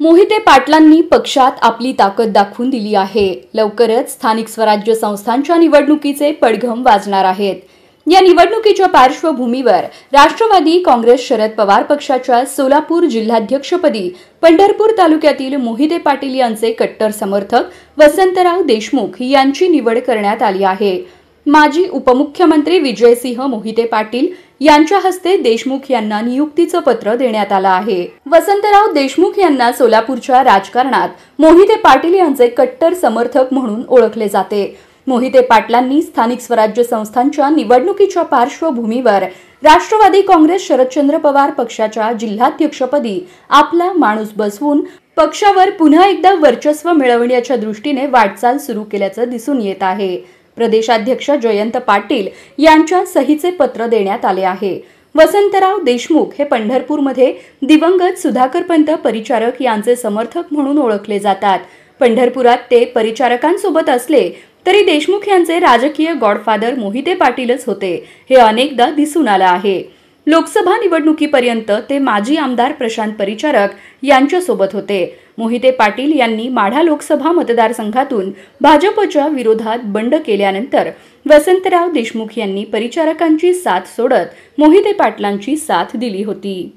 मोहिते पाटलांनी पक्षात आपली ताकद दाखवून दिली आहे। लवकरच स्थानिक स्वराज्य संस्थांच्या निवडणुकीचे पडघम वाजणार आहेत। या निवडणुकीच्या पार्श्वभूमीवर राष्ट्रवादी काँग्रेस शरद पवार पक्षाच्या सोलापूर जिल्हाध्यक्षपदी पंढरपूर तालुक्यातील मोहिते पाटील यांचे कट्टर समर्थक वसंतराव देशमुख यांची निवड करण्यात आली आहे। माजी उपमुख्यमंत्री विजयसिंह मोहिते पाटील यांच्या हस्ते देशमुख यांना नियुक्तीचं पत्र देण्यात आलं आहे। वसंतराव देशमुख यांना सोलापूरच्या राजकारणात मोहिते पाटील यांचे कट्टर समर्थक म्हणून ओळखले जाते। मोहिते पाटलांनी स्थानिक स्वराज्य संस्थांच्या निवडणुकीच्या पार्श्वभूमीवर राष्ट्रवादी काँग्रेस शरदचंद्र पवार पक्षाच्या जिल्हाध्यक्षपदी आपला माणूस बसवून पक्षावर पुन्हा एकदा वर्चस्व मिळवण्याच्या दृष्टीने वाटचाल सुरू केल्याचं दिसून येत आहे। प्रदेशाध्यक्ष जयंत पाटील यांच्या सहीचे पत्र देण्यात आले आहे। वसंतराव देशमुख हे पंढरपूरमध्ये दिवंगत सुधाकरपंत परिचारक यांचे समर्थक म्हणून ओळखले जातात। पंढरपुरात ते परिचारकांसोबत असले तरी देशमुख यांचे राजकीय गॉडफादर मोहिते पाटीलच होते हे अनेकदा दिसून आलं आहे। लोकसभा निवडणुकीपर्यंत ते माजी आमदार प्रशांत परिचारक यांच्या सोबत होते। मोहिते पाटील यांनी माढा लोकसभा मतदारसंघातून भाजपच्या विरोधात बंड केल्यानंतर वसंतराव देशमुख यांनी परिचारकांची साथ सोडत मोहिते पाटलांची साथ दिली होती।